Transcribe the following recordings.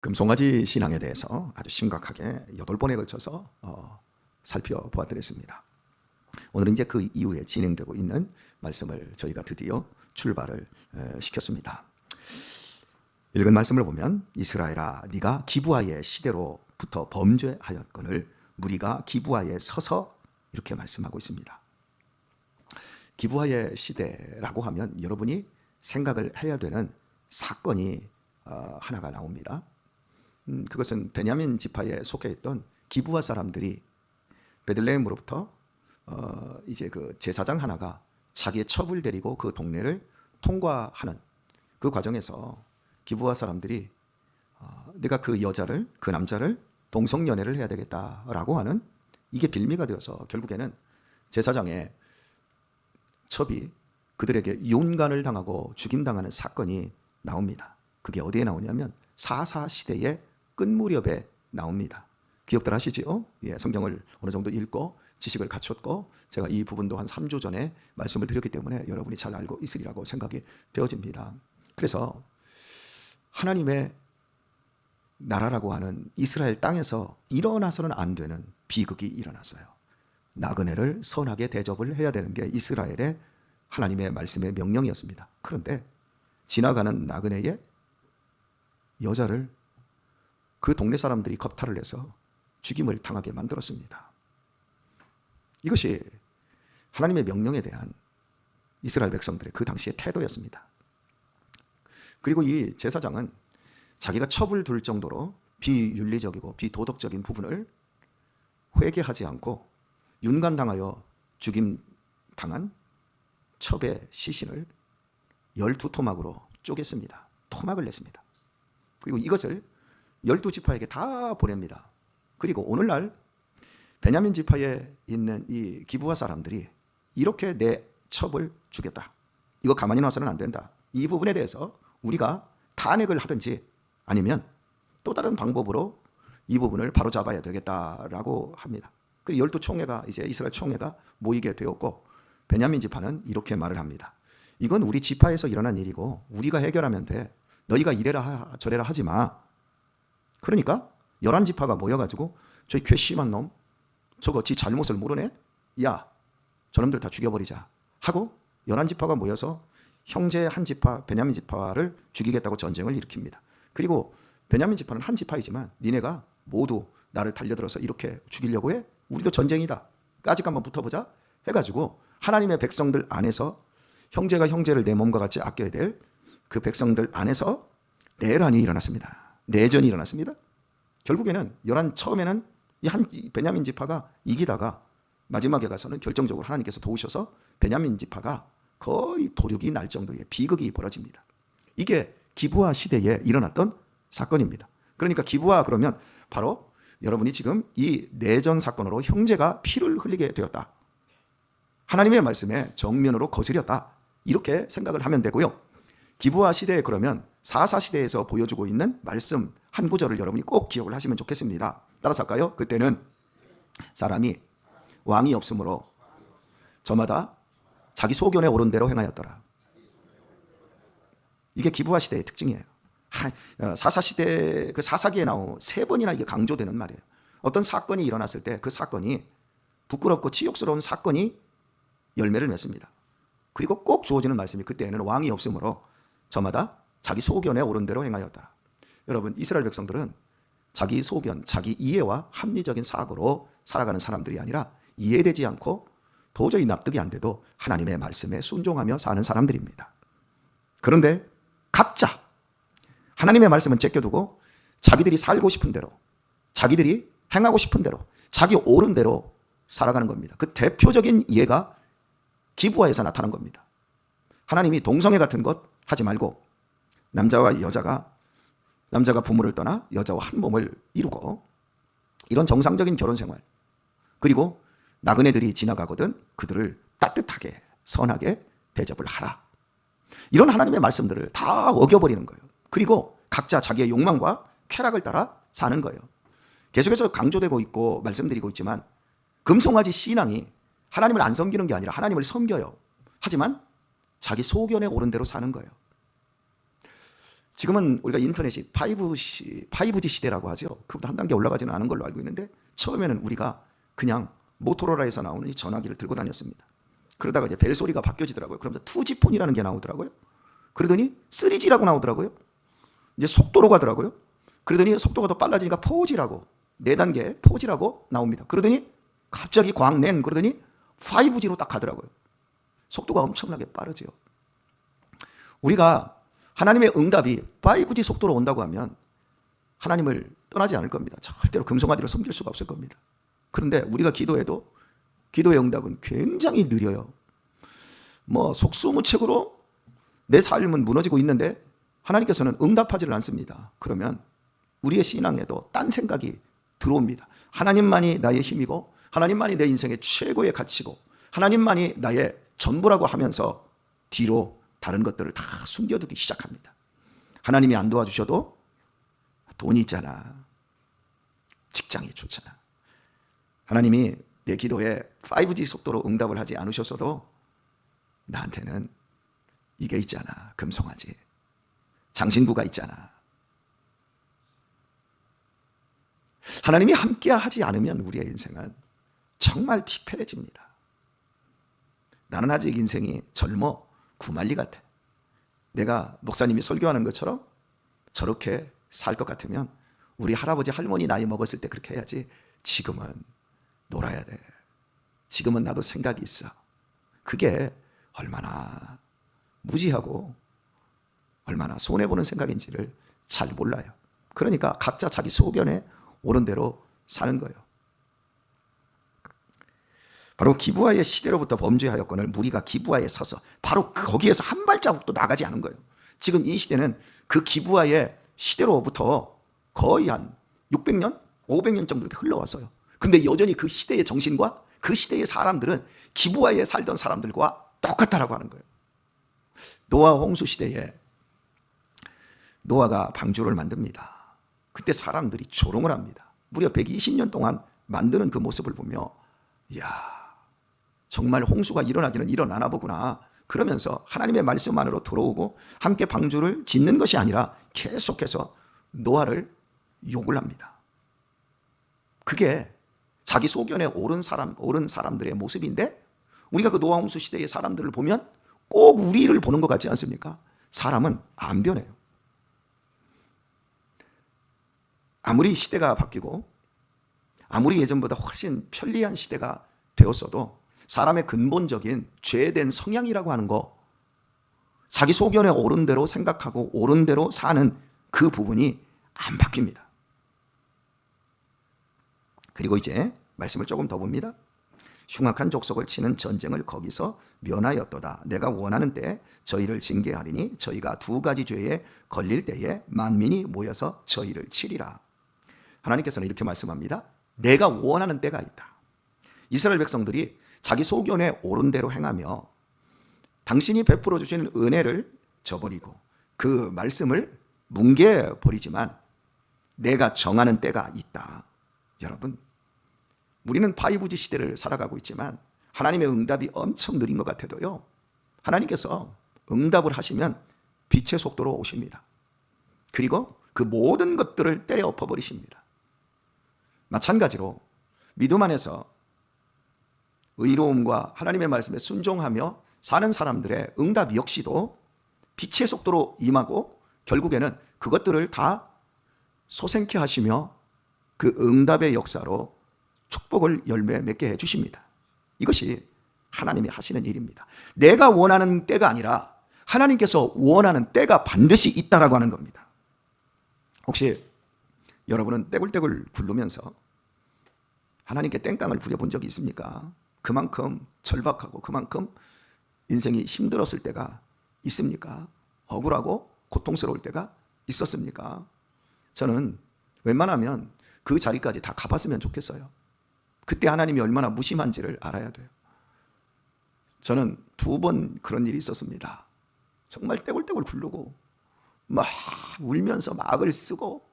금송아지 신앙에 대해서 아주 심각하게 8번에 걸쳐서 살펴보았습니다. 오늘은 이제 그 이후에 진행되고 있는 말씀을 저희가 드디어 출발을 시켰습니다. 읽은 말씀을 보면 이스라엘아 네가 기브아의 시대로부터 범죄하였거늘 무리가 기브아에 서서 이렇게 말씀하고 있습니다. 기브아의 시대라고 하면 여러분이 생각을 해야 되는 사건이 하나가 나옵니다. 그것은 베냐민 지파에 속해 있던 기브아 사람들이 베들레헴으로부터 이제 그 제사장 하나가 자기의 첩을 데리고 그 동네를 통과하는 그 과정에서 기브아 사람들이 내가 그 여자를 그 남자를 동성연애를 해야 되겠다라고 하는 이게 빌미가 되어서 결국에는 제사장의 첩이 그들에게 윤간을 당하고 죽임당하는 사건이 나옵니다. 그게 어디에 나오냐면 사사 시대의 끝 무렵에 나옵니다. 기억들 하시지요? 예, 성경을 어느 정도 읽고 지식을 갖췄고 제가 이 부분도 한 3주 전에 말씀을 드렸기 때문에 여러분이 잘 알고 있으리라고 생각이 되어집니다. 그래서 하나님의 나라라고 하는 이스라엘 땅에서 일어나서는 안 되는 비극이 일어났어요. 나그네를 선하게 대접을 해야 되는 게 이스라엘의 하나님의 말씀의 명령이었습니다. 그런데 지나가는 나그네의 여자를 그 동네 사람들이 겁탈을 해서 죽임을 당하게 만들었습니다. 이것이 하나님의 명령에 대한 이스라엘 백성들의 그 당시의 태도였습니다. 그리고 이 제사장은 자기가 첩을 둘 정도로 비윤리적이고 비도덕적인 부분을 회개하지 않고 윤간당하여 죽임당한 첩의 시신을 12토막으로 쪼갰습니다. 토막을 냈습니다. 그리고 이것을 12지파에게 다 보냅니다. 그리고 오늘날 베냐민 지파에 있는 이 기브아 사람들이 이렇게 내 첩을 죽였다. 이거 가만히 놔서는 안 된다. 이 부분에 대해서 우리가 탄핵을 하든지 아니면 또 다른 방법으로 이 부분을 바로잡아야 되겠다라고 합니다. 그리고 12총회가 이제 이스라엘 총회가 모이게 되었고 베냐민 지파는 이렇게 말을 합니다. 이건 우리 지파에서 일어난 일이고 우리가 해결하면 돼. 너희가 이래라 저래라 하지 마. 그러니까 11지파가 모여가지고 저희 괘씸한 놈 저거 지 잘못을 모르네? 야 저놈들 다 죽여버리자 하고 11지파가 모여서 형제 한 지파 베냐민 지파를 죽이겠다고 전쟁을 일으킵니다. 그리고 베냐민 지파는 한 지파이지만 니네가 모두 나를 달려들어서 이렇게 죽이려고 해? 우리도 전쟁이다. 까짓 한번 붙어보자 해가지고 하나님의 백성들 안에서 형제가 형제를 내 몸과 같이 아껴야 될 그 백성들 안에서 내란이 일어났습니다. 내전이 일어났습니다. 결국에는 처음에는 이 베냐민 지파가 이기다가 마지막에 가서는 결정적으로 하나님께서 도우셔서 베냐민 지파가 거의 도륙이 날 정도의 비극이 벌어집니다. 이게 기브아 시대에 일어났던 사건입니다. 그러니까 기브아 그러면 바로 여러분이 지금 이 내전 사건으로 형제가 피를 흘리게 되었다. 하나님의 말씀에 정면으로 거스렸다. 이렇게 생각을 하면 되고요. 기브아 시대에 그러면 사사 시대에서 보여주고 있는 말씀 한 구절을 여러분이 꼭 기억을 하시면 좋겠습니다. 따라서 할까요? 그때는 사람이 왕이 없으므로 저마다 자기 소견에 옳은 대로 행하였더라. 이게 기브아 시대의 특징이에요. 사사 시대 그 사사기에 나온 3번이나 이게 강조되는 말이에요. 어떤 사건이 일어났을 때 그 사건이 부끄럽고 치욕스러운 사건이 열매를 맺습니다. 그리고 꼭 주어지는 말씀이 그때에는 왕이 없으므로 저마다 자기 소견에 옳은 대로 행하였더라. 여러분 이스라엘 백성들은 자기 소견, 자기 이해와 합리적인 사고로 살아가는 사람들이 아니라 이해되지 않고 도저히 납득이 안 돼도 하나님의 말씀에 순종하며 사는 사람들입니다. 그런데 각자 하나님의 말씀은 제껴두고 자기들이 살고 싶은 대로 자기들이 행하고 싶은 대로 자기 옳은 대로 살아가는 겁니다. 그 대표적인 예가 기브아에서 나타난 겁니다. 하나님이 동성애 같은 것 하지 말고 남자가 부모를 떠나 여자와 한 몸을 이루고 이런 정상적인 결혼 생활 그리고 나그네들이 지나가거든 그들을 따뜻하게 선하게 대접을 하라. 이런 하나님의 말씀들을 다 어겨버리는 거예요. 그리고 각자 자기의 욕망과 쾌락을 따라 사는 거예요. 계속해서 강조되고 있고 말씀드리고 있지만 금송아지 신앙이 하나님을 안 섬기는 게 아니라 하나님을 섬겨요. 하지만 자기 소견에 옳은 대로 사는 거예요. 지금은 우리가 인터넷이 5G 시대라고 하죠. 그보다 한 단계 올라가지는 않은 걸로 알고 있는데 처음에는 우리가 그냥 모토로라에서 나오는 이 전화기를 들고 다녔습니다. 그러다가 이제 벨소리가 바뀌어지더라고요. 그러면서 2G 폰이라는 게 나오더라고요. 그러더니 3G라고 나오더라고요. 이제 속도로 가더라고요. 그러더니 속도가 더 빨라지니까 4G라고 4단계 4G라고 나옵니다. 그러더니 갑자기 광낸 그러더니 5G로 딱 가더라고요. 속도가 엄청나게 빠르죠. 우리가 하나님의 응답이 5G 속도로 온다고 하면 하나님을 떠나지 않을 겁니다. 절대로 금송아지를 섬길 수가 없을 겁니다. 그런데 우리가 기도해도 기도의 응답은 굉장히 느려요. 뭐 속수무책으로 내 삶은 무너지고 있는데 하나님께서는 응답하지를 않습니다. 그러면 우리의 신앙에도 딴 생각이 들어옵니다. 하나님만이 나의 힘이고 하나님만이 내 인생의 최고의 가치고 하나님만이 나의 전부라고 하면서 뒤로 다른 것들을 다 숨겨두기 시작합니다. 하나님이 안 도와주셔도 돈이 있잖아. 직장이 좋잖아. 하나님이 내 기도에 5G 속도로 응답을 하지 않으셨어도 나한테는 이게 있잖아. 금송아지. 장신구가 있잖아. 하나님이 함께 하지 않으면 우리의 인생은 정말 피폐해집니다. 나는 아직 인생이 젊어 구말리 같아. 내가 목사님이 설교하는 것처럼 저렇게 살 것 같으면 우리 할아버지 할머니 나이 먹었을 때 그렇게 해야지. 지금은 놀아야 돼. 지금은 나도 생각이 있어. 그게 얼마나 무지하고 얼마나 손해보는 생각인지를 잘 몰라요. 그러니까 각자 자기 소견에 옳은 대로 사는 거예요. 바로 기브아의 시대로부터 범죄하였거늘 무리가 기브아에 서서 바로 거기에서 한 발자국도 나가지 않은 거예요. 지금 이 시대는 그 기브아의 시대로부터 거의 한 600년, 500년 정도 이렇게 흘러왔어요. 근데 여전히 그 시대의 정신과 그 시대의 사람들은 기브아에 살던 사람들과 똑같다라고 하는 거예요. 노아 홍수 시대에 노아가 방주를 만듭니다. 그때 사람들이 조롱을 합니다. 무려 120년 동안 만드는 그 모습을 보며 이야, 정말 홍수가 일어나기는 일어나나 보구나. 그러면서 하나님의 말씀 안으로 들어오고 함께 방주를 짓는 것이 아니라 계속해서 노아를 욕을 합니다. 그게 자기 소견에 옳은 사람들의 모습인데 우리가 그 노아 홍수 시대의 사람들을 보면 꼭 우리를 보는 것 같지 않습니까? 사람은 안 변해요. 아무리 시대가 바뀌고 아무리 예전보다 훨씬 편리한 시대가 되었어도 사람의 근본적인 죄된 성향이라고 하는 거, 자기 소견에 옳은 대로 생각하고 옳은 대로 사는 그 부분이 안 바뀝니다. 그리고 이제 말씀을 조금 더 봅니다. 흉악한 족속을 치는 전쟁을 거기서 면하였도다. 내가 원하는 때에 저희를 징계하리니 저희가 2가지 죄에 걸릴 때에 만민이 모여서 저희를 치리라. 하나님께서는 이렇게 말씀합니다. 내가 원하는 때가 있다. 이스라엘 백성들이 자기 소견에 옳은 대로 행하며 당신이 베풀어 주시는 은혜를 저버리고 그 말씀을 뭉개버리지만 내가 정하는 때가 있다. 여러분, 우리는 5G 시대를 살아가고 있지만 하나님의 응답이 엄청 느린 것 같아도요, 하나님께서 응답을 하시면 빛의 속도로 오십니다. 그리고 그 모든 것들을 때려 엎어버리십니다. 마찬가지로 믿음 안에서 의로움과 하나님의 말씀에 순종하며 사는 사람들의 응답 역시도 빛의 속도로 임하고 결국에는 그것들을 다 소생케 하시며 그 응답의 역사로 축복을 열매 맺게 해주십니다. 이것이 하나님이 하시는 일입니다. 내가 원하는 때가 아니라 하나님께서 원하는 때가 반드시 있다라고 하는 겁니다. 혹시 여러분은 떼굴떼굴 굴르면서 하나님께 땡깡을 부려본 적이 있습니까? 그만큼 절박하고 그만큼 인생이 힘들었을 때가 있습니까? 억울하고 고통스러울 때가 있었습니까? 저는 웬만하면 그 자리까지 다 가봤으면 좋겠어요. 그때 하나님이 얼마나 무심한지를 알아야 돼요. 저는 2번 그런 일이 있었습니다. 정말 떼굴떼굴 굴르고 막 울면서 막을 쓰고,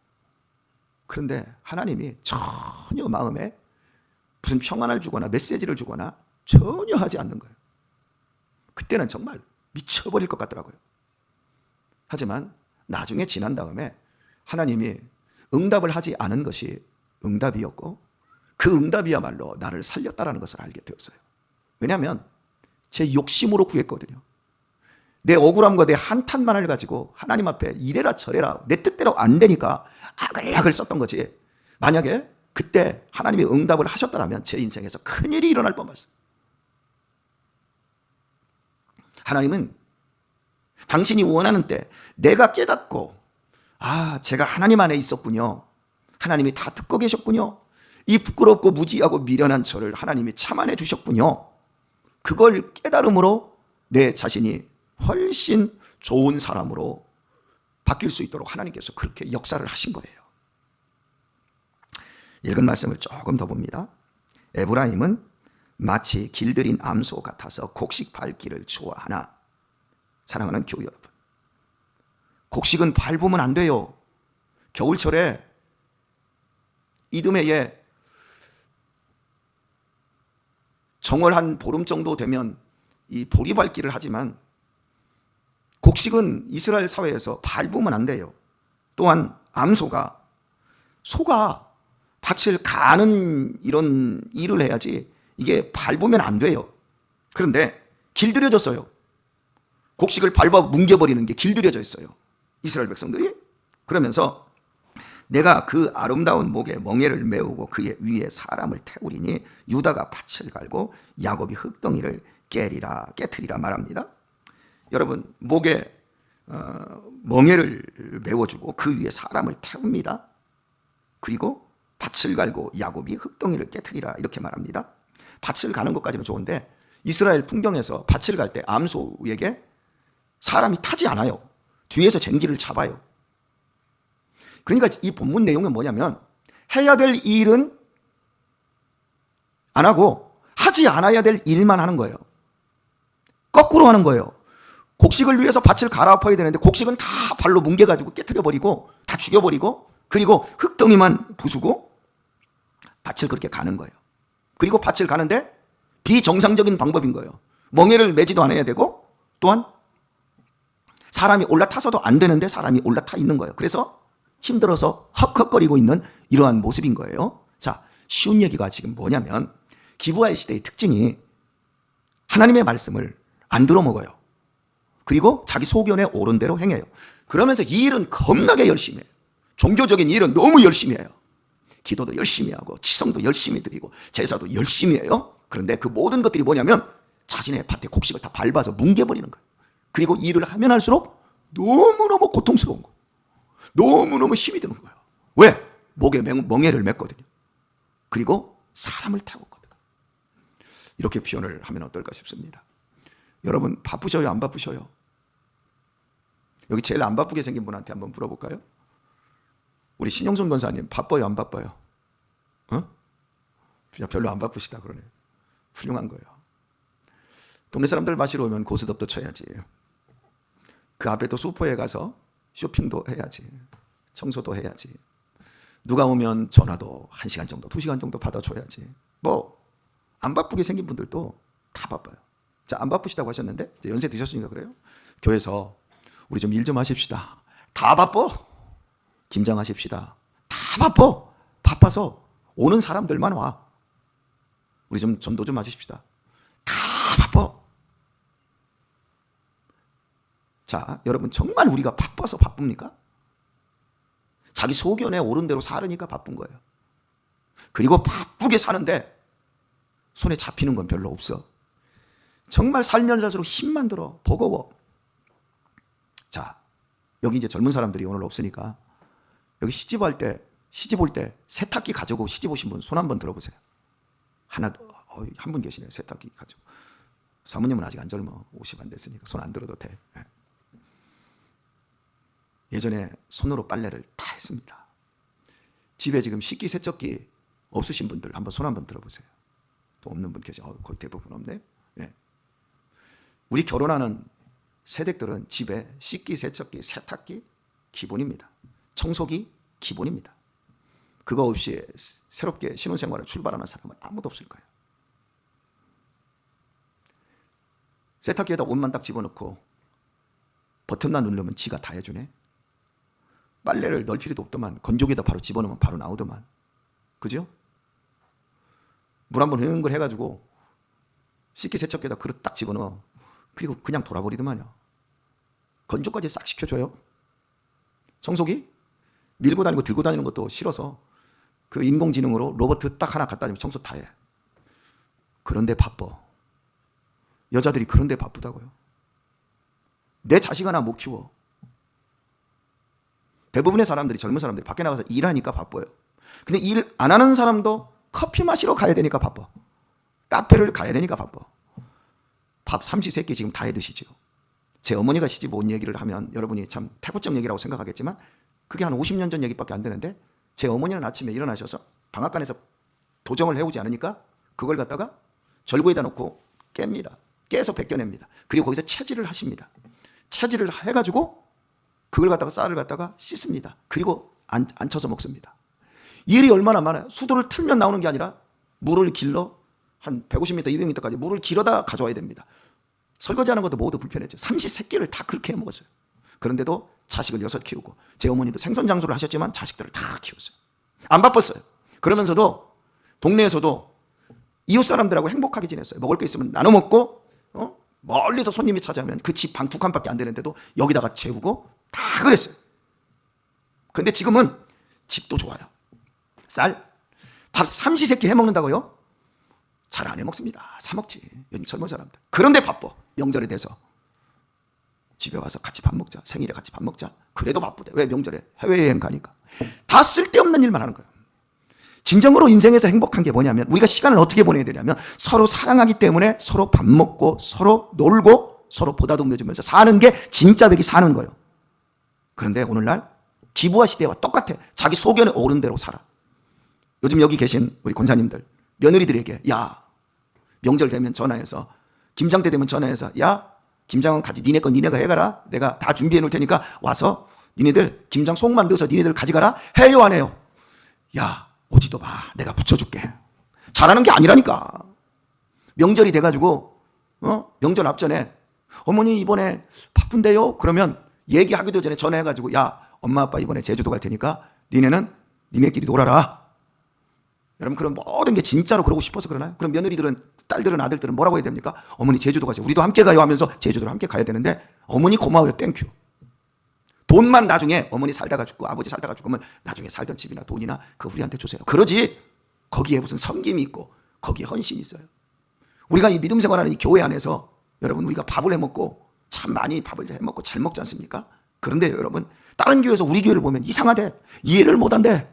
그런데 하나님이 전혀 마음에 무슨 평안을 주거나 메시지를 주거나 전혀 하지 않는 거예요. 그때는 정말 미쳐버릴 것 같더라고요. 하지만 나중에 지난 다음에 하나님이 응답을 하지 않은 것이 응답이었고 그 응답이야말로 나를 살렸다라는 것을 알게 되었어요. 왜냐하면 제 욕심으로 구했거든요. 내 억울함과 내 한탄만을 가지고 하나님 앞에 이래라 저래라 내 뜻대로 안 되니까 악을 썼던 거지. 만약에 그때 하나님이 응답을 하셨더라면 제 인생에서 큰일이 일어날 뻔했어요. 하나님은 당신이 원하는 때 내가 깨닫고 제가 하나님 안에 있었군요. 하나님이 다 듣고 계셨군요. 이 부끄럽고 무지하고 미련한 저를 하나님이 참아내 주셨군요. 그걸 깨달음으로 내 자신이 훨씬 좋은 사람으로 바뀔 수 있도록 하나님께서 그렇게 역사를 하신 거예요. 읽은 말씀을 조금 더 봅니다. 에브라임은 마치 길들인 암소 같아서 곡식 밟기를 좋아하나. 사랑하는 교우 여러분, 곡식은 밟으면 안 돼요. 겨울철에 이듬해에 정월 한 보름 정도 되면 이 보리밟기를 하지만 곡식은 이스라엘 사회에서 밟으면 안 돼요. 또한 소가 밭을 가는 이런 일을 해야지 이게 밟으면 안 돼요. 그런데 길들여졌어요. 곡식을 밟아 뭉개버리는 게 길들여져 있어요. 이스라엘 백성들이. 그러면서 내가 그 아름다운 목에 멍에를 메우고 그의 위에 사람을 태우리니 유다가 밭을 갈고 야곱이 흙덩이를 깨트리라 말합니다. 여러분, 목에 멍에를 메워주고 그 위에 사람을 태웁니다. 그리고 밭을 갈고 야곱이 흙덩이를 깨트리라 이렇게 말합니다. 밭을 가는 것까지는 좋은데 이스라엘 풍경에서 밭을 갈 때 암소에게 사람이 타지 않아요. 뒤에서 쟁기를 잡아요. 그러니까 이 본문 내용은 뭐냐면 해야 될 일은 안 하고 하지 않아야 될 일만 하는 거예요. 거꾸로 하는 거예요. 곡식을 위해서 밭을 갈아엎어야 되는데 곡식은 다 발로 뭉개가지고 깨트려버리고 다 죽여버리고 그리고 흙덩이만 부수고 밭을 그렇게 가는 거예요. 그리고 밭을 가는데 비정상적인 방법인 거예요. 멍에를 매지도 않아야 되고 또한 사람이 올라타서도 안 되는데 사람이 올라타 있는 거예요. 그래서 힘들어서 헉헉거리고 있는 이러한 모습인 거예요. 자, 쉬운 얘기가 지금 뭐냐면 기브아의 시대의 특징이 하나님의 말씀을 안 들어먹어요. 그리고 자기 소견에 옳은 대로 행해요. 그러면서 이 일은 겁나게 열심히 해요. 종교적인 일은 너무 열심히 해요. 기도도 열심히 하고 치성도 열심히 드리고 제사도 열심히 해요. 그런데 그 모든 것들이 뭐냐면 자신의 밭에 곡식을 다 밟아서 뭉개버리는 거예요. 그리고 일을 하면 할수록 너무너무 고통스러운 거예요. 너무너무 힘이 드는 거예요. 왜? 목에 멍에를 맸거든요. 그리고 사람을 태웠거든요. 이렇게 표현을 하면 어떨까 싶습니다. 여러분 바쁘셔요? 안 바쁘셔요? 여기 제일 안 바쁘게 생긴 분한테 한번 물어볼까요? 우리 신영선 권사님 바빠요? 안 바빠요? 그냥 별로 안 바쁘시다 그러네요. 훌륭한 거예요. 동네 사람들 마시러 오면 고스톱도 쳐야지. 그 앞에 또 슈퍼에 가서 쇼핑도 해야지. 청소도 해야지. 누가 오면 전화도 1시간 정도 2시간 정도 받아줘야지. 안 바쁘게 생긴 분들도 다 바빠요. 자, 안 바쁘시다고 하셨는데 이제 연세 드셨으니까 그래요. 교회에서 우리 좀 일 좀 하십시다. 다 바빠. 김장하십시다. 다 바빠. 바빠서 오는 사람들만 와. 우리 좀 전도 좀 하십시다. 다 바빠. 자, 여러분 정말 우리가 바빠서 바쁩니까? 자기 소견에 옳은 대로 살으니까 바쁜 거예요. 그리고 바쁘게 사는데 손에 잡히는 건 별로 없어. 정말 살면 살수록 힘만 들어. 버거워. 자, 여기 이제 젊은 사람들이 오늘 없으니까 여기 시집 올 때 세탁기 가지고 시집 오신 분 손 한번 들어보세요. 한 분 계시네. 세탁기 가지고. 사모님은 아직 안 젊어. 50 안 됐으니까 손 안 들어도 돼. 예전에 손으로 빨래를 다 했습니다. 집에 지금 식기세척기 없으신 분들 한번 손 한번 들어보세요. 또 없는 분 계셔. 거의 대부분 없네. 네. 우리 결혼하는 세댁들은 집에 식기세척기, 세탁기 기본입니다. 청소기 기본입니다. 그거 없이 새롭게 신혼생활을 출발하는 사람은 아무도 없을 거예요. 세탁기에다 옷만 딱 집어넣고 버튼만 누르면 지가 다 해주네. 빨래를 넣을 필요도 없더만. 건조기에다 바로 집어넣으면 바로 나오더만. 그죠? 물 한번 흥글 해가지고 식기세척기에다 그릇 딱 집어넣어. 그리고 그냥 돌아버리더만요. 건조까지 싹 시켜줘요. 청소기 밀고 다니고 들고 다니는 것도 싫어서 그 인공지능으로 로봇 딱 하나 갖다 주면 청소 다 해. 그런데 바빠. 여자들이 그런데 바쁘다고요. 내 자식 하나 못 키워. 대부분의 사람들이, 젊은 사람들이 밖에 나가서 일하니까 바빠요. 근데 일 안 하는 사람도 커피 마시러 가야 되니까 바빠. 카페를 가야 되니까 바빠. 밥 삼시세끼 지금 다 해 드시죠. 제 어머니가 시집 온 얘기를 하면 여러분이 참 태고적 얘기라고 생각하겠지만 그게 한 50년 전 얘기밖에 안 되는데, 제 어머니는 아침에 일어나셔서 방앗간에서 도정을 해오지 않으니까 그걸 갖다가 절구에다 놓고 깹니다. 깨서 벗겨냅니다. 그리고 거기서 채질을 하십니다. 채질을 해가지고 그걸 갖다가 쌀을 갖다가 씻습니다. 그리고 앉혀서 먹습니다. 일이 얼마나 많아요. 수도를 틀면 나오는 게 아니라 물을 길러 한 150m, 200m까지 물을 길어다 가져와야 됩니다. 설거지하는 것도 모두 불편했죠. 삼시세끼를 다 그렇게 해 먹었어요. 그런데도 자식을 6 키우고, 제 어머니도 생선장수를 하셨지만 자식들을 다 키웠어요. 안 바빴어요. 그러면서도 동네에서도 이웃 사람들하고 행복하게 지냈어요. 먹을 게 있으면 나눠 먹고, 멀리서 손님이 찾아오면 그 집 방 2칸밖에 안 되는데도 여기다가 재우고 다 그랬어요. 근데 지금은 집도 좋아요. 쌀, 밥 삼시세끼 해 먹는다고요? 잘 안 해 먹습니다. 사 먹지. 요즘 젊은 사람들. 그런데 바빠. 명절에 돼서 집에 와서 같이 밥 먹자. 생일에 같이 밥 먹자. 그래도 바쁘대. 왜? 명절에 해외여행 가니까. 다 쓸데없는 일만 하는 거예요. 진정으로 인생에서 행복한 게 뭐냐면, 우리가 시간을 어떻게 보내야 되냐면 서로 사랑하기 때문에 서로 밥 먹고 서로 놀고 서로 보다듬어주면서 사는 게 진짜 백이 사는 거예요. 그런데 오늘날 기부화 시대와 똑같아. 자기 소견에 오른 대로 살아. 요즘 여기 계신 우리 권사님들, 며느리들에게, 야, 명절 되면 전화해서, 김장 때 되면 전화해서, 야, 김장은 가지, 니네 건 니네가 해가라. 내가 다 준비해 놓을 테니까 와서 니네들 김장 속 만들어서 니네들 가져가라. 해요, 안 해요? 야, 오지도 마. 내가 붙여줄게. 잘하는 게 아니라니까. 명절이 돼가지고 명절 앞전에 어머니 이번에 바쁜데요? 그러면 얘기하기도 전에 전화해가지고, 야, 엄마 아빠 이번에 제주도 갈 테니까 니네는 니네끼리 놀아라. 여러분, 그런 모든 게 진짜로 그러고 싶어서 그러나요? 그럼 며느리들은, 딸들은, 아들들은 뭐라고 해야 됩니까? 어머니 제주도 가세요. 우리도 함께 가요 하면서 제주도를 함께 가야 되는데, 어머니 고마워요. 땡큐. 돈만 나중에 어머니 살다가 죽고 아버지 살다가 죽으면 나중에 살던 집이나 돈이나 그 우리한테 주세요. 그러지 거기에 무슨 섬김이 있고 거기에 헌신이 있어요. 우리가 이 믿음 생활하는 이 교회 안에서 여러분, 우리가 밥을 해먹고 참 많이 밥을 해먹고 잘 먹지 않습니까? 그런데 여러분, 다른 교회에서 우리 교회를 보면 이상하대. 이해를 못한대.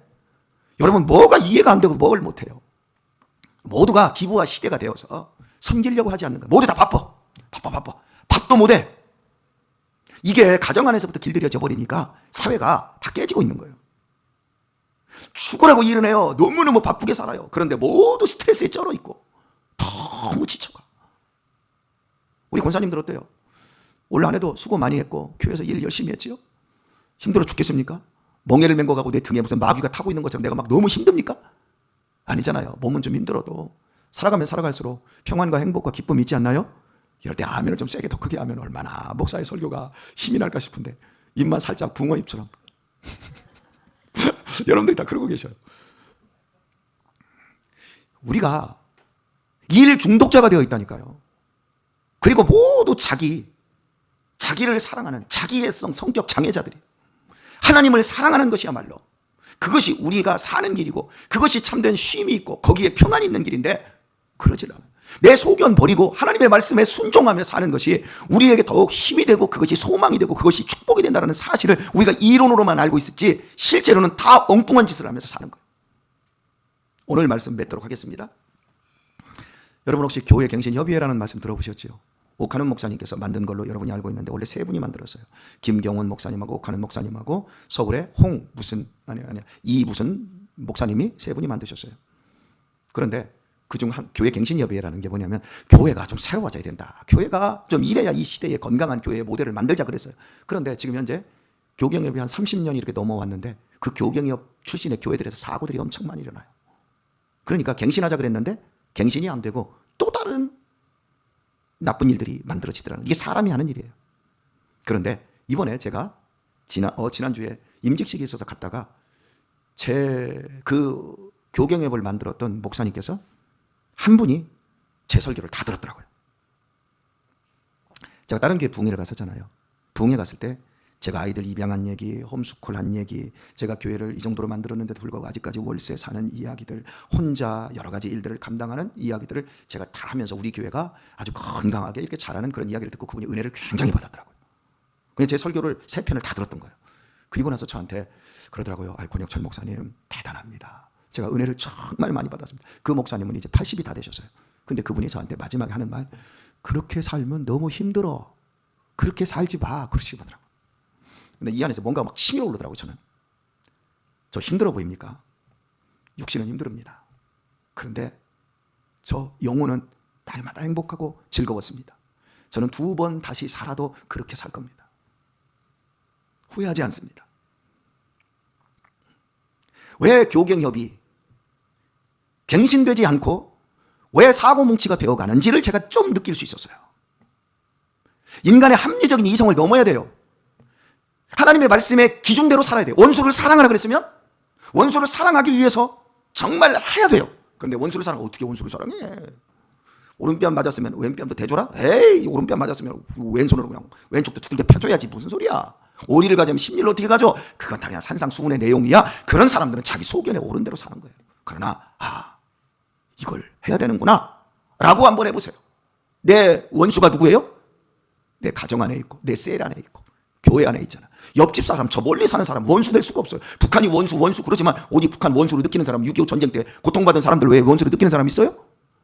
여러분, 뭐가 이해가 안 되고 뭘 못해요? 모두가 기부화 시대가 되어서 섬기려고 하지 않는 거야. 모두 다 바빠. 밥도 못해. 이게 가정 안에서부터 길들여져 버리니까 사회가 다 깨지고 있는 거예요. 죽으라고 일은 해요. 너무너무 바쁘게 살아요. 그런데 모두 스트레스에 쩔어 있고 너무 지쳐가. 우리 권사님들 어때요? 올 한 해도 수고 많이 했고 교회에서 일 열심히 했지요? 힘들어 죽겠습니까? 멍에를 맨 거 가고 내 등에 무슨 마귀가 타고 있는 것처럼 내가 막 너무 힘듭니까? 아니잖아요. 몸은 좀 힘들어도 살아가면 살아갈수록 평안과 행복과 기쁨이 있지 않나요? 이럴 때 아멘을 좀 세게 더 크게 하면 얼마나 목사의 설교가 힘이 날까 싶은데 입만 살짝 붕어 입처럼 여러분들이 다 그러고 계셔요. 우리가 일 중독자가 되어 있다니까요. 그리고 모두 자기를 사랑하는 자기애성 성격 장애자들이, 하나님을 사랑하는 것이야말로 그것이 우리가 사는 길이고 그것이 참된 쉼이 있고 거기에 평안이 있는 길인데 그러질 않아요. 내 소견 버리고 하나님의 말씀에 순종하며 사는 것이 우리에게 더욱 힘이 되고 그것이 소망이 되고 그것이 축복이 된다는 사실을 우리가 이론으로만 알고 있었지 실제로는 다 엉뚱한 짓을 하면서 사는 거예요. 오늘 말씀 맺도록 하겠습니다. 여러분, 혹시 교회갱신협의회라는 말씀 들어보셨죠? 옥하는 목사님께서 만든 걸로 여러분이 알고 있는데 원래 3분이 만들었어요. 김경원 목사님하고 옥하는 목사님하고 서울의 이 무슨 목사님이 3분이 만드셨어요. 그런데 그중 한 교회갱신협의회라는 게 뭐냐면 교회가 좀 새로워져야 된다. 교회가 좀 이래야 이 시대에 건강한 교회의 모델을 만들자 그랬어요. 그런데 지금 현재 교경협이 한 30년이 이렇게 넘어왔는데 그 교경협 출신의 교회들에서 사고들이 엄청 많이 일어나요. 그러니까 갱신하자 그랬는데 갱신이 안 되고 또 다른 나쁜 일들이 만들어지더라고요. 이게 사람이 하는 일이에요. 그런데 이번에 제가 지난주에 임직식이 있어서 갔다가 제 그 교경앱을 만들었던 목사님께서 한 분이 제 설교를 다 들었더라고요. 제가 다른 교회 부흥회를 갔었잖아요. 부흥회 갔을 때 제가 아이들 입양한 얘기, 홈스쿨 한 얘기, 제가 교회를 이 정도로 만들었는데도 불구하고 아직까지 월세 사는 이야기들, 혼자 여러 가지 일들을 감당하는 이야기들을 제가 다 하면서 우리 교회가 아주 건강하게 이렇게 잘하는 그런 이야기를 듣고 그분이 은혜를 굉장히 받았더라고요. 그래서 제 설교를 3편을 다 들었던 거예요. 그리고 나서 저한테 그러더라고요. 권혁철 목사님 대단합니다. 제가 은혜를 정말 많이 받았습니다. 그 목사님은 이제 80이 다 되셨어요. 근데 그분이 저한테 마지막에 하는 말, 그렇게 살면 너무 힘들어. 그렇게 살지 마. 그러시더라고요. 근데 이 안에서 뭔가 막 침이 오르더라고요. 저는. 저 힘들어 보입니까? 육신은 힘듭니다. 그런데 저 영혼은 날마다 행복하고 즐거웠습니다. 저는 2번 다시 살아도 그렇게 살 겁니다. 후회하지 않습니다. 왜 교경협이 갱신되지 않고 왜 사고뭉치가 되어가는지를 제가 좀 느낄 수 있었어요. 인간의 합리적인 이성을 넘어야 돼요. 하나님의 말씀의 기준대로 살아야 돼요. 원수를 사랑하라 그랬으면 원수를 사랑하기 위해서 정말 해야 돼요. 그런데 원수를 사랑하고 어떻게 원수를 사랑해? 오른뺨 맞았으면 왼뺨도 대줘라? 에이, 오른뺨 맞았으면 왼손으로 그냥 왼쪽도 두들겨 펴줘야지. 무슨 소리야? 오리를 가져면 10리를 어떻게 가져? 그건 다 그냥 산상수훈의 내용이야. 그런 사람들은 자기 소견에 오른 대로 사는 거예요. 그러나 이걸 해야 되는구나 라고 한번 해보세요. 내 원수가 누구예요? 내 가정 안에 있고 내 셀 안에 있고 교회 안에 있잖아. 옆집 사람, 저 멀리 사는 사람 원수 될 수가 없어요. 북한이 원수 그러지만 어디 북한 원수로 느끼는 사람, 6.25 전쟁 때 고통받은 사람들 왜 원수로 느끼는 사람 있어요?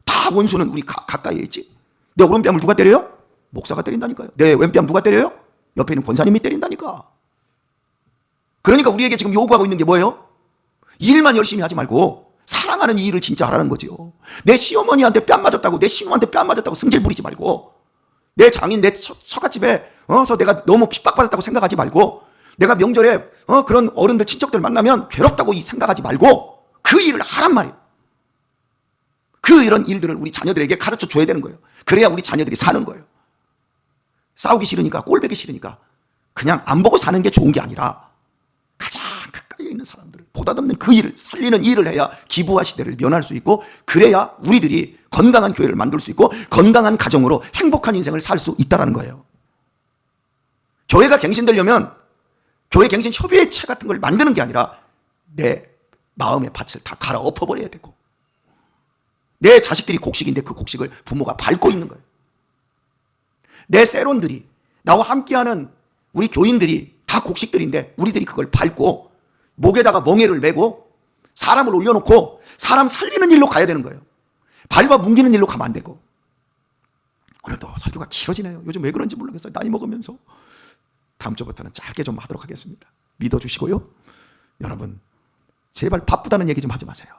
다 원수는 우리 가까이에 있지. 내 오른뺨을 누가 때려요? 목사가 때린다니까요. 내 왼뺨 누가 때려요? 옆에 있는 권사님이 때린다니까. 그러니까 우리에게 지금 요구하고 있는 게 뭐예요? 일만 열심히 하지 말고 사랑하는 이 일을 진짜 하라는 거죠. 내 시어머니한테 뺨 맞았다고, 내 시누한테 뺨 맞았다고 승질 부리지 말고, 내 장인, 내 처갓집에 내가 너무 핍박받았다고 생각하지 말고, 내가 명절에 그런 어른들, 친척들 만나면 괴롭다고 생각하지 말고 그 일을 하란 말이에요. 그 이런 일들을 우리 자녀들에게 가르쳐 줘야 되는 거예요. 그래야 우리 자녀들이 사는 거예요. 싸우기 싫으니까, 꼴보기 싫으니까 그냥 안 보고 사는 게 좋은 게 아니라 가장 가까이에 있는 사람들을 보다듬는 그 일을, 살리는 일을 해야 기부와 시대를 면할 수 있고, 그래야 우리들이 건강한 교회를 만들 수 있고 건강한 가정으로 행복한 인생을 살 수 있다는 거예요. 교회가 갱신되려면 교회 갱신 협의회 같은 걸 만드는 게 아니라 내 마음의 밭을 다 갈아엎어 버려야 되고, 내 자식들이 곡식인데 그 곡식을 부모가 밟고 있는 거예요. 내 세론들이, 나와 함께하는 우리 교인들이 다 곡식들인데 우리들이 그걸 밟고 목에다가 멍에를 메고 사람을 올려놓고 사람 살리는 일로 가야 되는 거예요. 밟아 뭉기는 일로 가면 안 되고. 오늘도 설교가 길어지네요. 요즘 왜 그런지 모르겠어요. 나이 먹으면서. 다음 주부터는 짧게 좀 하도록 하겠습니다. 믿어주시고요. 여러분, 제발 바쁘다는 얘기 좀 하지 마세요.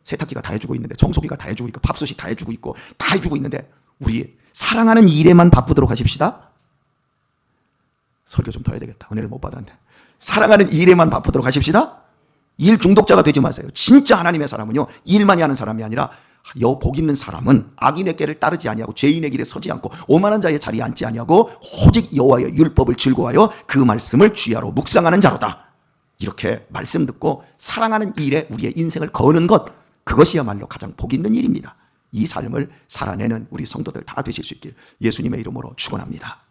세탁기가 다 해주고 있는데, 청소기가 다 해주고 있고, 밥솥이 다 해주고 있고, 다 해주고 있는데 우리 사랑하는 일에만 바쁘도록 하십시다. 설교 좀 더 해야 되겠다. 은혜를 못 받았는데. 사랑하는 일에만 바쁘도록 하십시다. 일 중독자가 되지 마세요. 진짜 하나님의 사람은요, 일만이 하는 사람이 아니라 복 있는 사람은 악인의 길을 따르지 아니하고 죄인의 길에 서지 않고 오만한 자의 자리에 앉지 아니하고 오직 여호와의 율법을 즐거워하여 그 말씀을 주야로 묵상하는 자로다. 이렇게 말씀 듣고 사랑하는 일에 우리의 인생을 거는 것, 그것이야말로 가장 복 있는 일입니다. 이 삶을 살아내는 우리 성도들 다 되실 수 있길 예수님의 이름으로 축원합니다.